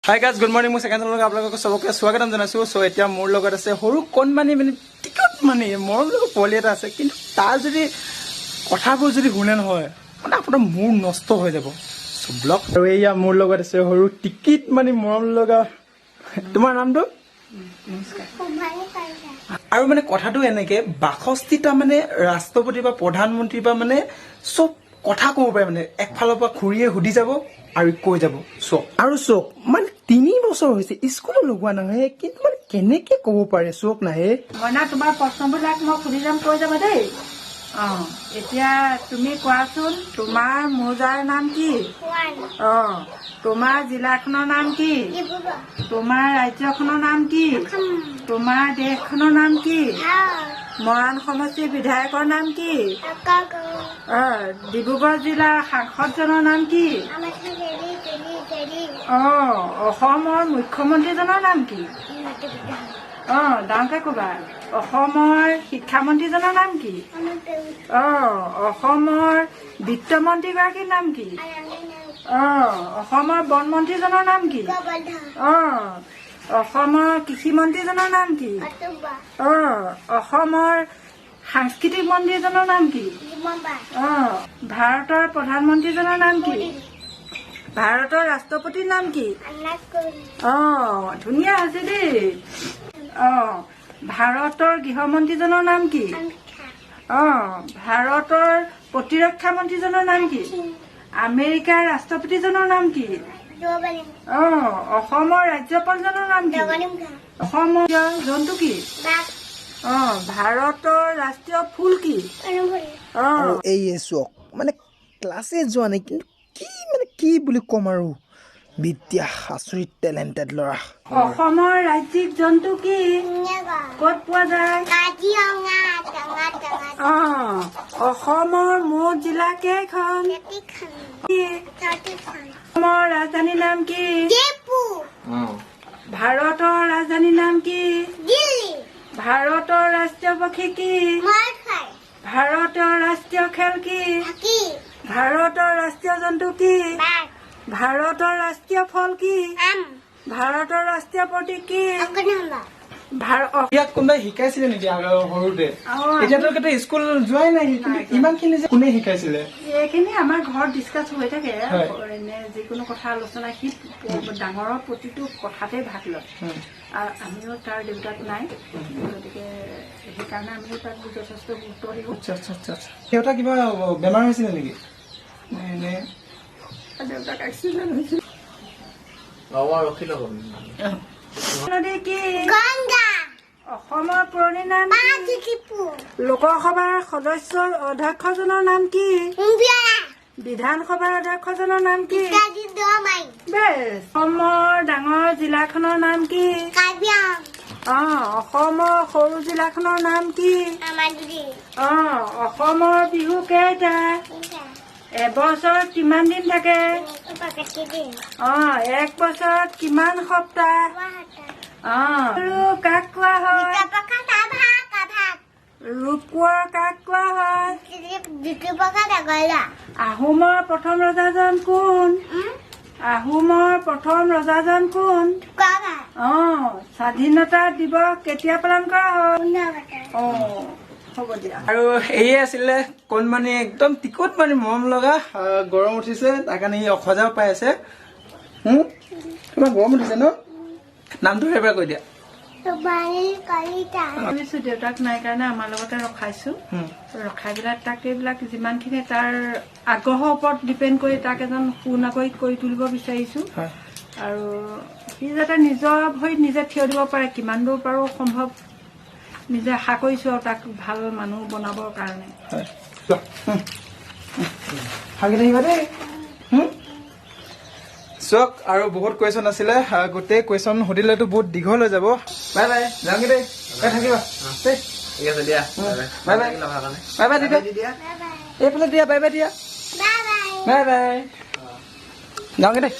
Hi guys, good morning. Second time আপোনালোকক সবকে স্বাগতম জনাইছো। সো এতিয়া মোৰ লগত আছে সৰু কোনমানি মানে টিকট মানে মোৰ লগত পলি এটা আছে, কিন্তু তাৰ যদি কথাবোৰ যদি শুনে নহয় মানে আপোনাৰ মূৰ নষ্ট হৈ যাব। সো ব্লগ আৰু এয়া মোৰ লগত আছে সৰু টিকট মানে মৰম লগা। তোমাৰ নামটো? আৰু মানে কথাটো এনেকে 62টা মানে ৰাষ্ট্ৰপতি বা প্ৰধানমন্ত্ৰী বা মানে সব কথা ক'ব পাৰে, মানে একফালৰ পৰা খুৰীয়ে সুধি যাব আৰু কৈ যাব চক আৰু চক মানে 3 বছৰ হৈছে স্কুলো লগোৱা নহয়, কিন্তু মানে কেনেকে ক'ব পাৰে চক নাহে। মইনা তোমাৰ প্ৰশ্নবিলাক মই সুধি যাম, কৈ যাবা দেই। এতিয়া তুমি কোৱাচোন, তোমাৰ মৌজাৰ নাম কি? তোমাৰ জিলাখনৰ নাম কি? তোমাৰ ৰাজ্যখনৰ নাম কি? তোমাৰ দেশখনৰ নাম কি? মৰাণ সমষ্টিৰ বিধায়কৰ নাম কি? ডিব্ৰুগড় জিলাৰ সাংসদজনৰ নাম কি? অসমৰ মুখ্যমন্ত্ৰীজনৰ নাম কি? ডাঙৰকে ক'বা। অসমৰ শিক্ষামন্ত্ৰীজনৰ নাম কি? অসমৰ বিত্তমন্ত্ৰীগৰাকীৰ নাম কি? অসমৰ বন মন্ত্ৰীজনৰ নাম কি? অসমৰ কৃষিমন্ত্ৰীজনৰ নাম কি? অসমৰ সাংস্কৃতিক মন্ত্ৰীজনৰ নাম কি? ভাৰতৰ প্ৰধানমন্ত্ৰীজনৰ নাম কি? ভাৰতৰ ৰাষ্ট্ৰপতিৰ নাম কি? ধুনীয়া হৈছে দেই। ভাৰতৰ গৃহমন্ত্ৰীজনৰ নাম কি? ভাৰতৰ প্ৰতিৰক্ষা মন্ত্ৰীজনৰ নাম কি? আমেৰিকাৰ ৰাষ্ট্ৰপতিজনৰ নাম কি? অসমৰ ৰাজ্যপালজনৰ নাম কি? অসমৰ জন্তু কি? ভাৰতৰ ৰাষ্ট্ৰীয় ফুল কি? এই চক মানে ক্লাছে যোৱা নাই, কিন্তু কি বুলি ক'ম আৰু বিদ্যা আচৰিত টেলেণ্টেড ল'ৰা। অসমৰ ৰাজ্যিক জন্তু কি? ক'ত পোৱা যায়? অসমৰ মুঠ জিলা কেইখন? অসমৰ ৰাজধানীৰ নাম কি? ভাৰতৰ ৰাজধানীৰ নাম কি? ভাৰতৰ ৰাষ্ট্ৰীয় পক্ষী কি? ভাৰতৰ ৰাষ্ট্ৰীয় খেল কি? ভাৰতৰ ৰাষ্ট্ৰীয় জন্তু কি? ভাৰতৰ ৰাষ্ট্ৰীয় ফল কি? ভাৰতৰ ৰাষ্ট্ৰীয় প্ৰতীক কি? ইয়াক কোনোবাই শিকাইছিলে নেকি সৰুতে? এতিয়াতো স্কুল যোৱাই নাই, ইমান খিনি কোনে শিকাইছিলে? এইখিনি আমাৰ ঘৰত ডিছকাছ হৈ থাকে, এনে যিকোনো কথা আলোচনা, সি ডাঙৰৰ প্ৰতিটো কথাতে ভাগ লয়। আমিও তাৰ দেউতাক নাই, গতিকে সেইকাৰণে আমিও তাক যথেষ্ট গুৰুত্ব দিওঁ। দেউতা কিবা বেমাৰ হৈছিলে নেকি? দেউতাক এক্সিডেণ্ট হৈছিল। নদী কি? অসমৰ পুৰণি নাম কি? লোকসভাৰ সদস্যৰ অধ্যক্ষজনৰ নাম কি? বিধানসভাৰ অধ্যক্ষজনৰ নাম কি? অসমৰ ডাঙৰ জিলাখনৰ নাম কি? অসমৰ সৰু জিলাখনৰ নাম কি? অসমৰ বিহু কেইটা? এবছৰত কিমান দিন থাকে? 1 বছৰত কিমান সপ্তাহ? কাক কোৱা হয়? ৰূপকোঁৱৰ কাক কোৱা হয়? আহোমৰ প্ৰথম ৰজাজন কোন? আহোমৰ প্ৰথম ৰজাজন কোন? স্বাধীনতা দিৱস কেতিয়া পালন কৰা হয়? হ'ব দিয়া। আৰু এয়ে আছিলে কোনমানি একদম টিকট মানে মৰম লগা। গৰম উঠিছে, তাৰ কাৰণে ই অসজাও পাই আছে। তোমাৰ গৰম উঠিছে ন? নামটো এবাৰ কৈ দিয়া। ভাবিছো দেউতাক নাই কাৰণে আমাৰ লগতে ৰখাইছো, ৰখাই পেলাই তাক এইবিলাক যিমানখিনি তাৰ আগ্ৰহৰ ওপৰত ডিপেণ্ড কৰি তাক এজন সুনাগৰিক কৰি তুলিব বিচাৰিছো। আৰু সি যাতে নিজৰ ভৰিত নিজে থিয় দিব পাৰে, কিমান দূৰ পাৰো সম্ভৱ নিজে আশা কৰিছো আৰু তাক ভাল মানুহ বনাবৰ কাৰণে। চক আৰু বহুত কুৱেশ্যন আছিলে, গোটেই কুৱেশ্যন সুধিলেতো বহুত দীঘল হৈ যাব। বাই বাই, যাওঁগে দেই, থাকিবা দেই। ঠিক আছে দিয়া, বাই বাই। বাই বাই দিয়া, এইফালে দিয়া, বাই বাই দিয়া, বাই বাই, যাওঁগে দেই।